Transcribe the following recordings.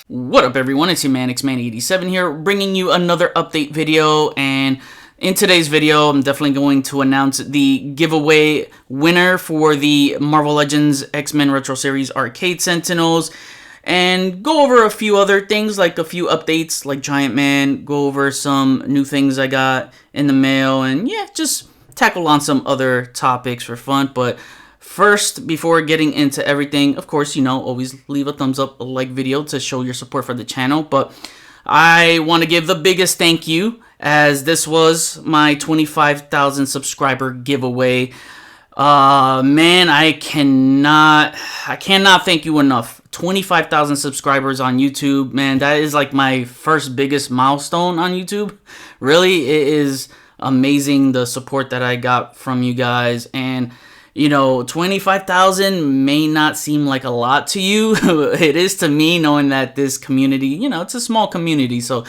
What up everyone, it's your man Nycc87 here, bringing you another update video. And in today's video, I'm definitely going to announce the giveaway winner for the Marvel Legends X-Men Retro Series Arcade Sentinels, and go over a few other things, like a few updates like Giant-Man, go over some new things I got in the mail, and yeah, just tackle on some other topics for fun. But first, before getting into everything, of course, you know, always leave a thumbs up, a like video to show your support for the channel. But I want to give the biggest thank you, as this was my 25,000 subscriber giveaway. Man, I cannot thank you enough. 25,000 subscribers on YouTube, man, that is like my first biggest milestone on YouTube. Really, it is amazing the support that I got from you guys. And you know, 25,000 may not seem like a lot to you. It is to me, knowing that this community, you know, it's a small community. So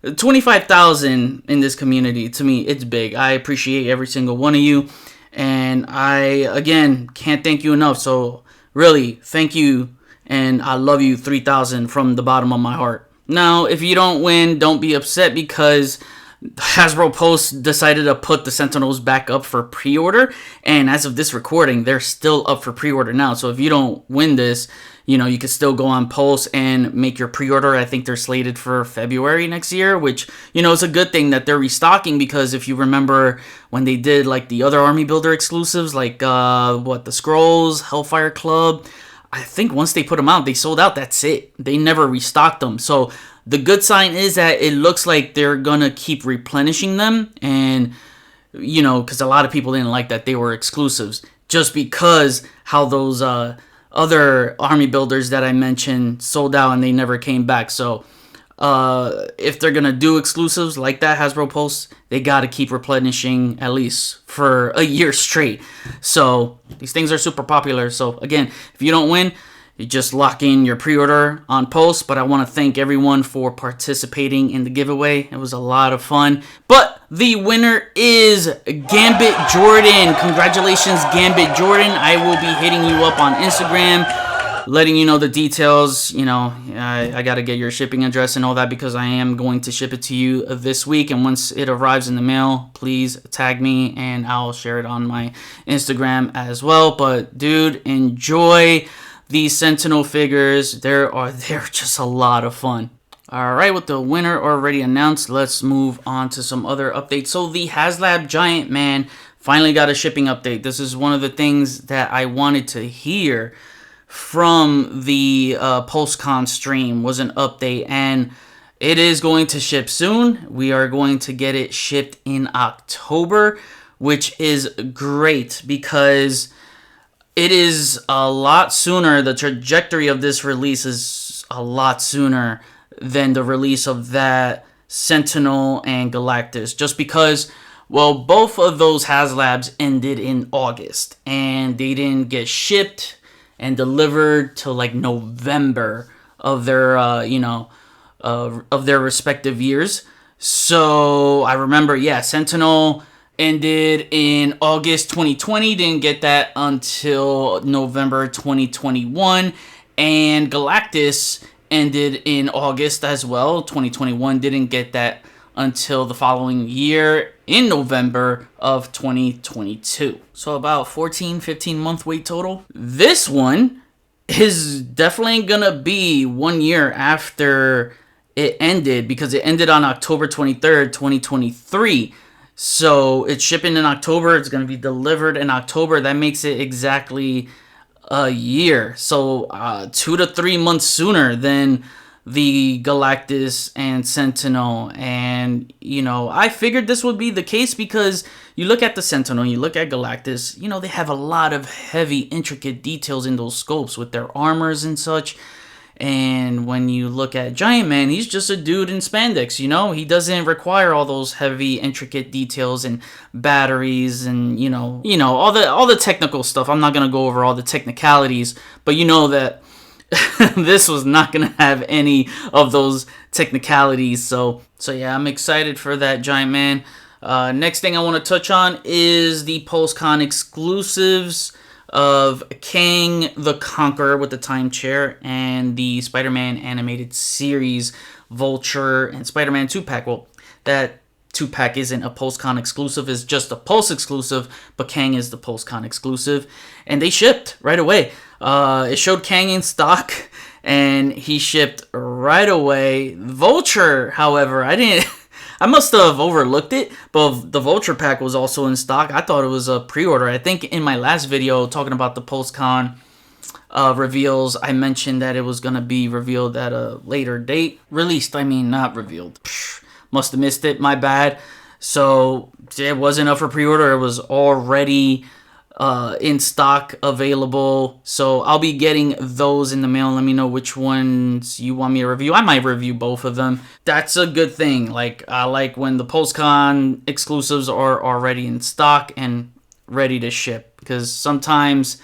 25,000 in this community, to me, it's big. I appreciate every single one of you. And I, again, can't thank you enough. So really, thank you. And I love you 3,000 from the bottom of my heart. Now, if you don't win, don't be upset, because Hasbro Post decided to put the Sentinels back up for pre-order, and as of this recording, they're still up for pre-order now. So if you don't win this, you know, you can still go on Post and make your pre-order. I think they're slated for February next year, which, you know, is a good thing that they're restocking, because if you remember when they did like the other Army Builder exclusives, like the Scrolls, Hellfire Club, I think once they put them out, they sold out. That's it. They never restocked them. So the good sign is that it looks like they're going to keep replenishing them. And, you know, because a lot of people didn't like that they were exclusives, just because how those other Army Builders that I mentioned sold out and they never came back. So if they're going to do exclusives like that, Hasbro Pulse, they got to keep replenishing at least for a year straight. So these things are super popular. So again, if you don't win, you just lock in your pre-order on Post. But I want to thank everyone for participating in the giveaway. It was a lot of fun. But the winner is Gambit Jordan. Congratulations, Gambit Jordan. I will be hitting you up on Instagram, letting you know the details. You know, I got to get your shipping address and all that, because I am going to ship it to you this week. And once it arrives in the mail, please tag me and I'll share it on my Instagram as well. But dude, enjoy these Sentinel figures. They're just a lot of fun. Alright, with the winner already announced, let's move on to some other updates. So the HasLab Giant-Man finally got a shipping update. This is one of the things that I wanted to hear from the Pulsecon stream, was an update, and it is going to ship soon. We are going to get it shipped in October, which is great, because it is a lot sooner. The trajectory of this release is a lot sooner than the release of that Sentinel and Galactus, just because, well, both of those HasLabs ended in August, and they didn't get shipped and delivered till like November of their, you know, of their respective years. So I remember, yeah, Sentinel ended in August 2020, didn't get that until November 2021, and Galactus ended in August as well, 2021, didn't get that until the following year in November of 2022. So about 15 month wait total. This one is definitely gonna be 1 year after it ended, because it ended on October 23rd, 2023. So it's shipping in October. It's going to be delivered in October. That makes it exactly a year. So 2 to 3 months sooner than the Galactus and Sentinel. And, you know, I figured this would be the case, because you look at the Sentinel, you look at Galactus, you know, they have a lot of heavy, intricate details in those scopes with their armors and such. And when you look at Giant-Man, he's just a dude in spandex, you know? He doesn't require all those heavy, intricate details and batteries and, you know, all the technical stuff. I'm not going to go over all the technicalities, but you know that this was not going to have any of those technicalities. So yeah, I'm excited for that Giant-Man. Next thing I want to touch on is the Pulsecon exclusives. of Kang the Conqueror with the time chair and the Spider-Man animated series Vulture and Spider-Man 2-pack. Well, that 2-pack isn't a Pulsecon exclusive, it's just a Pulse exclusive, but Kang is the Pulsecon exclusive. And they shipped right away. It showed Kang in stock, and he shipped right away. Vulture, however, I must have overlooked it, but the Vulture pack was also in stock. I thought it was a pre-order. I think in my last video talking about the Pulsecon reveals, I mentioned that it was going to be revealed at a later date. Released, I mean, not revealed. Must have missed it, my bad. So it wasn't up for pre-order. It was already in stock, available. So I'll be getting those in the mail. Let me know which ones you want me to review. I might review both of them. That's a good thing. Like, I like when the Pulsecon exclusives are already in stock and ready to ship, because sometimes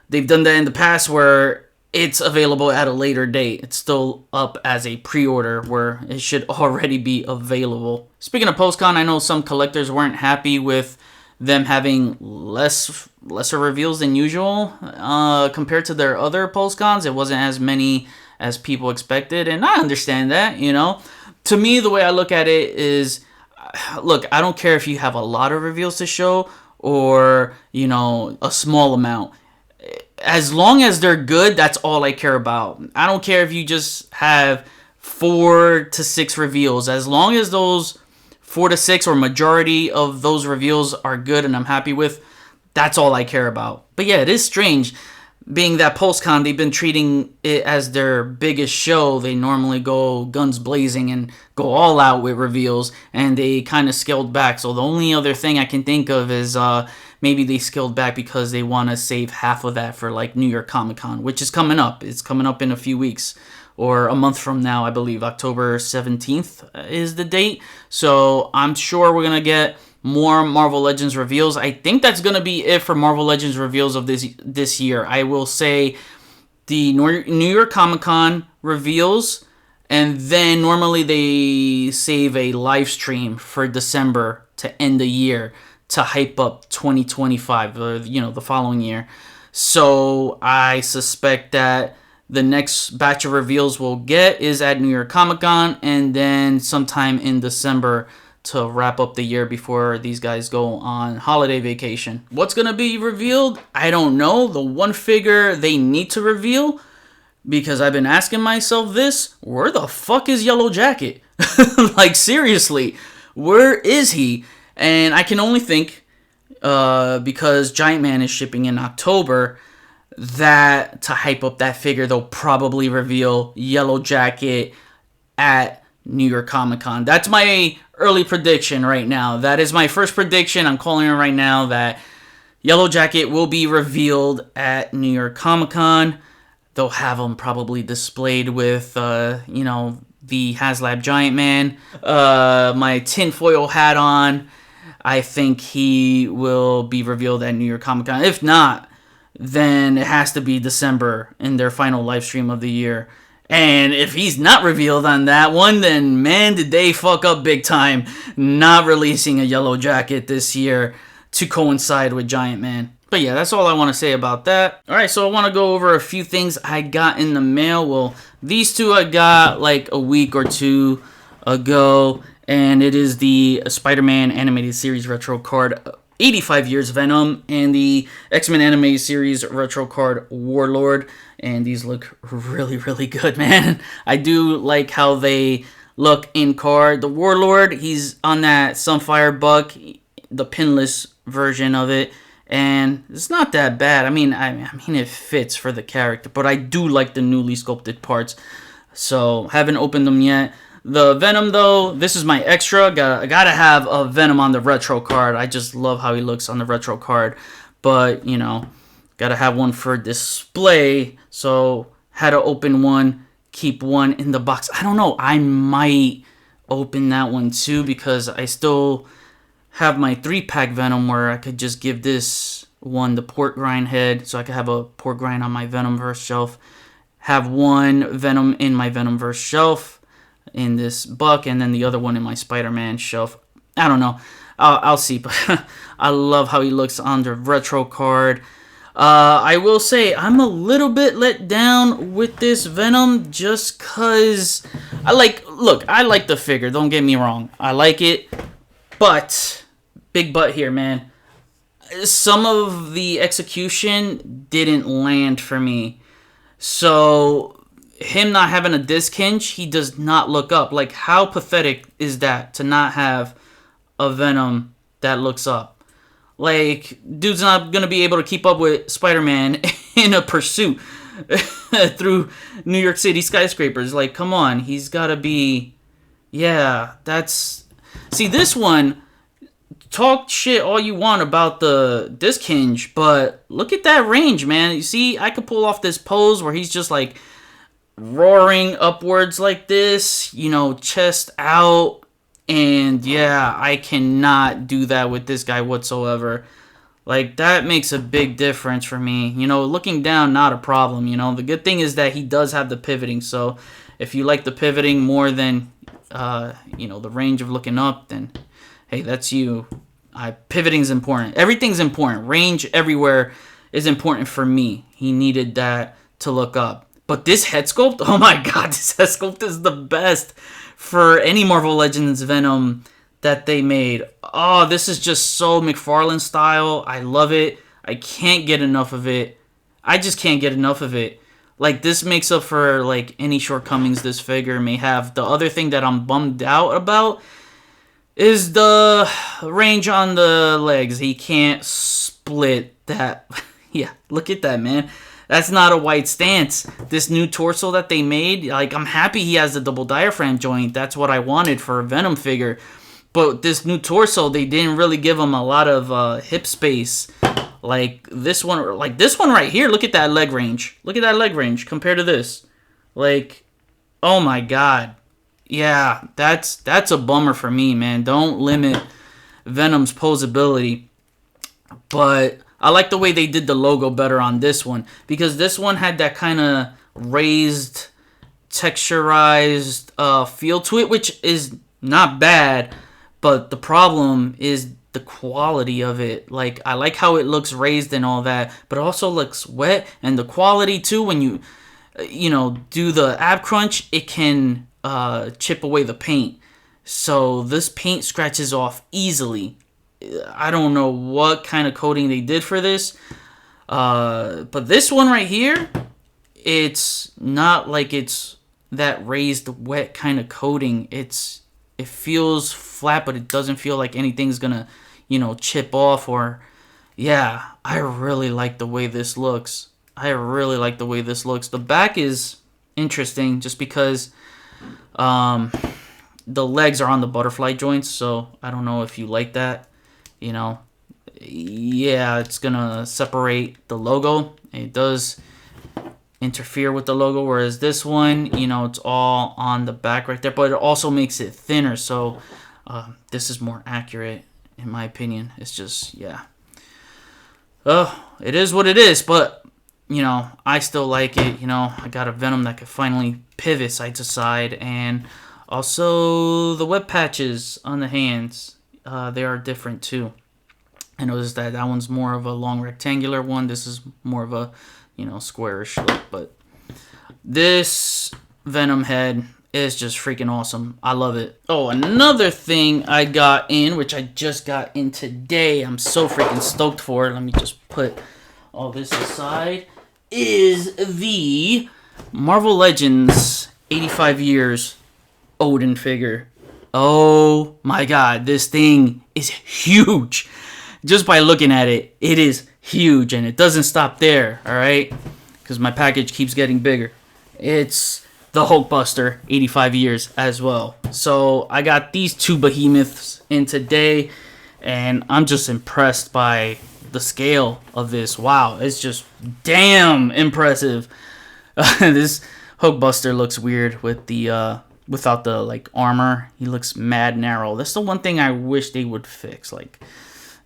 they've done that in the past where it's available at a later date. It's still up as a pre-order where it should already be available. Speaking of Pulsecon, I know some collectors weren't happy with them having lesser reveals than usual compared to their other Pulsecons. It wasn't as many as people expected, and I understand that, you know. To me, the way I look at it is, look, I don't care if you have a lot of reveals to show or, you know, a small amount. As long as they're good, that's all I care about. I don't care if you just have 4 to 6 reveals. As long as those 4 to 6 or majority of those reveals are good and I'm happy with, that's all I care about. But yeah, it is strange, being that Pulsecon, they've been treating it as their biggest show. They normally go guns blazing and go all out with reveals, and they kind of scaled back. So the only other thing I can think of is maybe they scaled back because they want to save half of that for like New York Comic Con, which is coming up. It's coming up in a few weeks, or a month from now, I believe. October 17th is the date. So I'm sure we're going to get more Marvel Legends reveals. I think that's going to be it for Marvel Legends reveals of this year. I will say the New York Comic Con reveals, and then normally they save a live stream for December to end the year to hype up 2025, or, you know, the following year. So I suspect that the next batch of reveals we'll get is at New York Comic Con, and then sometime in December to wrap up the year before these guys go on holiday vacation. What's going to be revealed? I don't know. The one figure they need to reveal, because I've been asking myself this, where the fuck is Yellow Jacket? Like, seriously, where is he? And I can only think, because Giant-Man is shipping in October, that to hype up that figure, they'll probably reveal Yellow Jacket at New York Comic Con. That's my early prediction right now. That is my first prediction. I'm calling it right now that Yellow Jacket will be revealed at New York Comic Con. They'll have him probably displayed with, you know, the HasLab Giant-Man. My tinfoil hat on. I think he will be revealed at New York Comic Con. If not, then it has to be December in their final live stream of the year. And if he's not revealed on that one, then man, did they fuck up big time not releasing a Yellow Jacket this year to coincide with Giant-Man. But yeah, that's all I want to say about that. Alright, so I want to go over a few things I got in the mail. Well, these two I got like a week or two ago, and it is the Spider-Man animated series retro card 85 Years Venom, and the X-Men animated series retro card Warlord. And these look really, really good, man. I do like how they look in card. The Warlord, he's on that Sunfire Buck, the pinless version of it, and it's not that bad. I mean, it fits for the character, but I do like the newly sculpted parts. So haven't opened them yet. The Venom, though, this is my extra. I gotta have a Venom on the retro card. I just love how he looks on the retro card. But, you know, gotta have one for display. So, had to open one, keep one in the box. I don't know. I might open that one, too, because I still have my 3-pack Venom where I could just give this one the port grind head. So, I could have a port grind on my Venomverse shelf. Have one Venom in my Venomverse shelf in this buck, and then the other one in my Spider-Man shelf. I don't know. I'll see, but I love how he looks on the retro card. I will say I'm a little bit let down with this Venom just cause I like the figure, don't get me wrong. I like it, but big but here, man. Some of the execution didn't land for me. So him not having a disc hinge, he does not look up. Like, how pathetic is that to not have a Venom that looks up? Like, dude's not going to be able to keep up with Spider-Man in a pursuit through New York City skyscrapers. Like, come on. He's got to be... Yeah, that's... See, this one, talk shit all you want about the disc hinge, but look at that range, man. You see, I could pull off this pose where he's just, like, roaring upwards like this, you know, chest out. And yeah, I cannot do that with this guy whatsoever. Like, that makes a big difference for me. You know, looking down, not a problem. You know, the good thing is that he does have the pivoting. So if you like the pivoting more than, you know, the range of looking up, then hey, that's you. Pivoting's important. Everything's important. Range everywhere is important for me. He needed that to look up. But this head sculpt, oh my god, this head sculpt is the best for any Marvel Legends Venom that they made. Oh, this is just so McFarlane style. I love it. I can't get enough of it. I just can't get enough of it. Like, this makes up for, like, any shortcomings this figure may have. The other thing that I'm bummed out about is the range on the legs. He can't split that. Yeah, look at that, man. That's not a white stance. This new torso that they made, like, I'm happy he has the double diaphragm joint. That's what I wanted for a Venom figure. But this new torso, they didn't really give him a lot of hip space. Like this one right here. Look at that leg range. Look at that leg range compared to this. Like, oh my god. Yeah, that's a bummer for me, man. Don't limit Venom's posability. But I like the way they did the logo better on this one, because this one had that kind of raised, texturized feel to it, which is not bad, but the problem is the quality of it. Like, I like how it looks raised and all that, but it also looks wet, and the quality too, when you know, do the ab crunch, it can chip away the paint. So this paint scratches off easily. I don't know what kind of coating they did for this. But this one right here, it's not like it's that raised wet kind of coating. It feels flat, but it doesn't feel like anything's gonna, you know, chip off or... Yeah, I really like the way this looks. The back is interesting just because the legs are on the butterfly joints, so I don't know if you like that. You know, yeah, it's gonna separate the logo. It does interfere with the logo, whereas this one, you know, it's all on the back right there, but it also makes it thinner, so this is more accurate in my opinion. It's just, yeah, it is what it is, but you know, I still like it. You know, I got a Venom that could finally pivot side to side, and also the web patches on the hands. They are different too. I noticed that one's more of a long rectangular one. This is more of a, you know, squarish look. But this Venom head is just freaking awesome. I love it. Oh, another thing I got in, which I just got in today. I'm so freaking stoked for it. Let me just put all this aside. Is the Marvel Legends 85 years Odin figure. Oh my god, this thing is huge. Just by looking at it, it is huge, and it doesn't stop there, alright? Because my package keeps getting bigger. It's the Hulkbuster 85 years as well. So I got these two behemoths in today, and I'm just impressed by the scale of this. Wow, it's just damn impressive. This Hulkbuster looks weird with the without the like armor. He looks mad narrow. That's the one thing I wish they would fix. Like,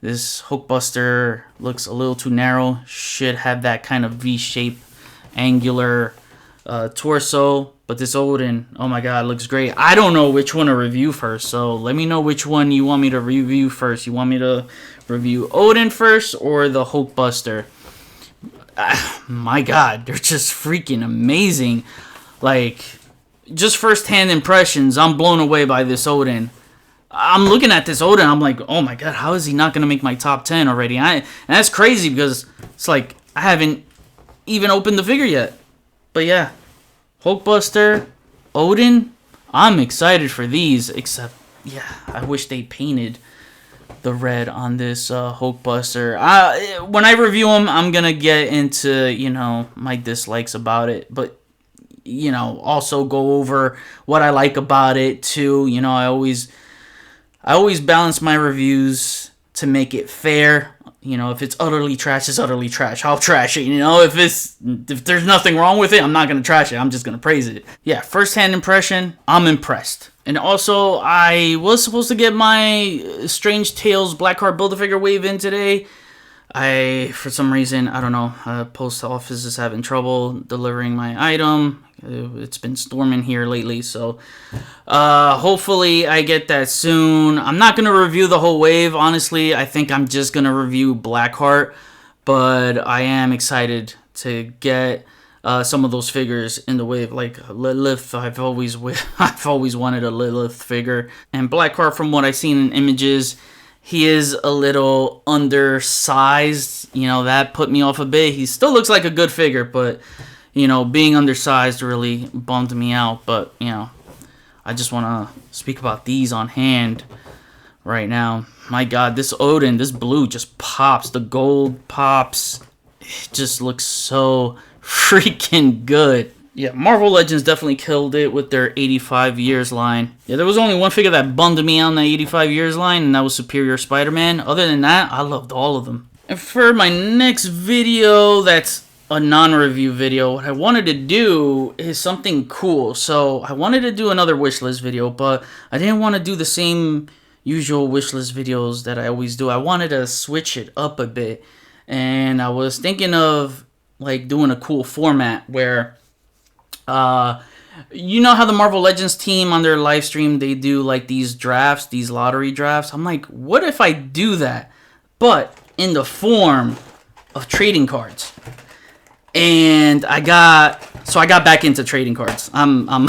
this Hulkbuster looks a little too narrow. Should have that kind of V-shape, angular torso. But this Odin, oh my god, looks great. I don't know which one to review first, so let me know which one you want me to review first. You want me to review Odin first or the Hulkbuster? my God, they're just freaking amazing. Like, just first-hand impressions, I'm blown away by this Odin. I'm looking at this Odin, I'm like, oh my God, how is he not going to make my top 10 already? And that's crazy because it's like, I haven't even opened the figure yet. But yeah, Hulkbuster, Odin, I'm excited for these, except, yeah, I wish they painted the red on this Hulkbuster. When I review them, I'm going to get into, you know, my dislikes about it, but, you know, also go over what I like about it, too. You know, I always balance my reviews to make it fair. You know, if it's utterly trash, it's utterly trash. I'll trash it. You know, if there's nothing wrong with it, I'm not going to trash it. I'm just going to praise it. Yeah, first-hand impression, I'm impressed. And also, I was supposed to get my Strange Tales Black Card Build-A-Figure wave in today. For some reason, I don't know, post office is having trouble delivering my item. It's been storming here lately, so hopefully I get that soon. I'm not going to review the whole wave, honestly. I think I'm just going to review Blackheart, but I am excited to get some of those figures in the wave, like Lilith. I've always wanted a Lilith figure, and Blackheart, from what I've seen in images, he is a little undersized. You know, that put me off a bit. He still looks like a good figure, but, you know, being undersized really bummed me out. But, you know, I just want to speak about these on hand right now. My God, this Odin, this blue just pops. The gold pops. It just looks so freaking good. Yeah, Marvel Legends definitely killed it with their 85 years line. Yeah, there was only one figure that bummed me out on that 85 years line, and that was Superior Spider-Man. Other than that, I loved all of them. And for my next video, that's a non-review video, what I wanted to do is something cool. So I wanted to do another wishlist video, but I didn't want to do the same usual wishlist videos that I always do. I wanted to switch it up a bit, and I was thinking of like doing a cool format where you know how the Marvel Legends team on their live stream, they do like these drafts, these lottery drafts. I'm like, what if I do that, but in the form of trading cards? And I got back into trading cards. I'm I'm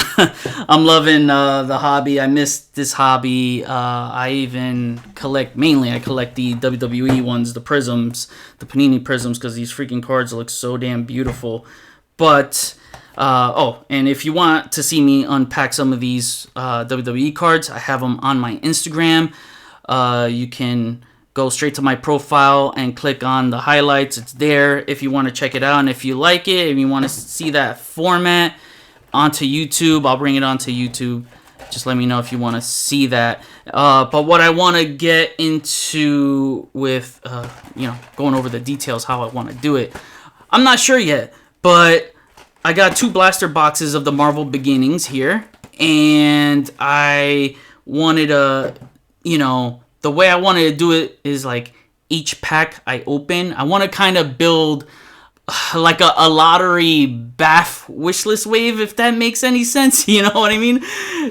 loving the hobby. I missed this hobby. I even collect I collect the WWE ones, the prisms, the Panini prisms, because these freaking cards look so damn beautiful. But and if you want to see me unpack some of these WWE cards, I have them on my Instagram. You can go straight to my profile and click on the highlights. It's there if you want to check it out. And if you like it, if you want to see that format onto YouTube, I'll bring it onto YouTube. Just let me know if you want to see that. But what I want to get into with, you know, going over the details, how I want to do it, I'm not sure yet. But I got 2 blaster boxes of the Marvel Beginnings here. And I wanted to, you know, the way I wanted to do it is like each pack I open, I want to kind of build like a lottery BAF wishlist wave, if that makes any sense. You know what I mean?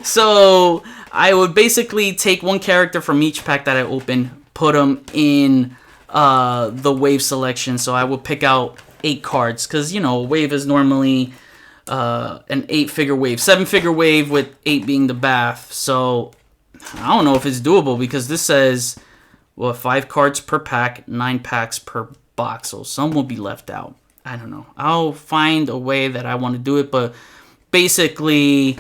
So I would basically take one character from each pack that I open, put them in the wave selection. So I would pick out 8 cards because, you know, a wave is normally an 8-figure wave, 7-figure wave with 8 being the BAF. So I don't know if it's doable because this says, well, 5 cards per pack, 9 packs per box. So some will be left out. I don't know. I'll find a way that I want to do it. But basically,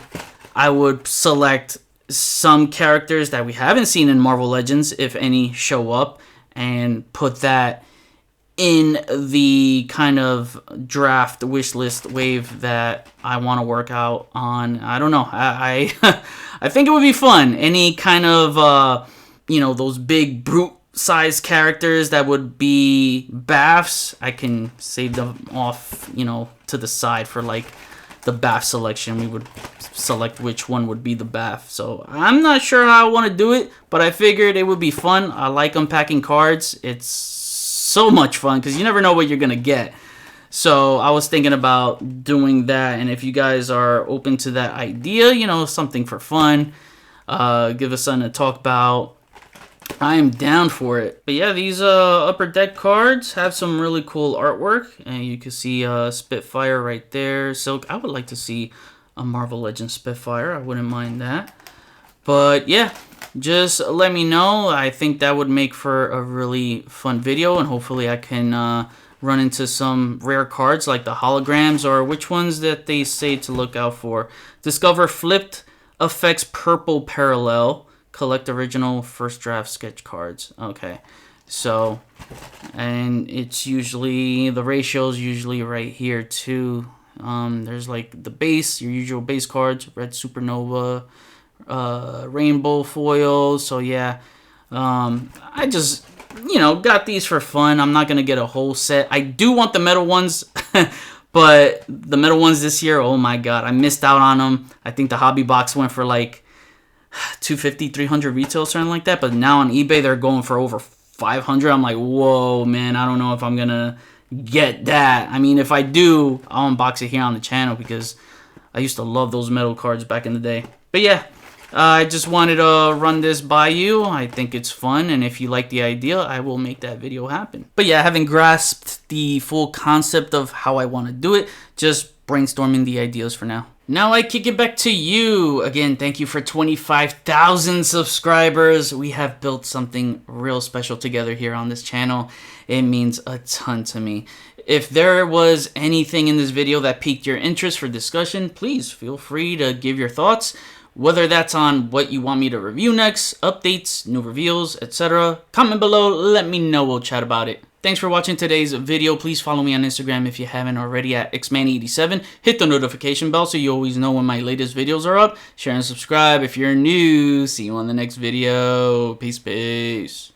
I would select some characters that we haven't seen in Marvel Legends, if any show up, and put that in the kind of draft wish list wave that I want to work out on. I don't know. I I think it would be fun. Any kind of you know, those big brute size characters that would be BAFs, I can save them off, you know, to the side for like the BAF selection. We would select which one would be the BAF. So I'm not sure how I want to do it, but I figured it would be fun. I like unpacking cards. It's so much fun because you never know what you're gonna get. So I was thinking about doing that, and if you guys are open to that idea, you know, something for fun, give us something to talk about. I am down for it. But yeah, these upper deck cards have some really cool artwork, and you can see Spitfire right there. Silk. I would like to see a Marvel Legends Spitfire. I wouldn't mind that. But yeah, just let me know. I think that would make for a really fun video, and hopefully I can run into some rare cards like the holograms, or which ones that they say to look out for. Discover Flipped Effects Purple Parallel. Collect original first draft sketch cards. Okay, so, and it's usually, the ratio is usually right here too. There's like the base, your usual base cards, red supernova, rainbow foils. So yeah, I just, got these for fun. I'm not gonna get a whole set. I do want the metal ones. But the metal ones this year, oh my god, I missed out on them. I think the hobby box went for like 250, 300 retail, something like that. But now on eBay, they're going for over 500. I'm like, whoa, man, I don't know if I'm going to get that. I mean, if I do, I'll unbox it here on the channel because I used to love those metal cards back in the day. But yeah, I just wanted to run this by you. I think it's fun, and if you like the idea, I will make that video happen. But yeah, having grasped the full concept of how I want to do it, just brainstorming the ideas for now. Now I kick it back to you. Again, thank you for 25,000 subscribers. We have built something real special together here on this channel. It means a ton to me. If there was anything in this video that piqued your interest for discussion, please feel free to give your thoughts. Whether that's on what you want me to review next, updates, new reveals, etc. Comment below, let me know, we'll chat about it. Thanks for watching today's video. Please follow me on Instagram if you haven't already at xman87. Hit the notification bell so you always know when my latest videos are up. Share and subscribe if you're new. See you on the next video. Peace, peace.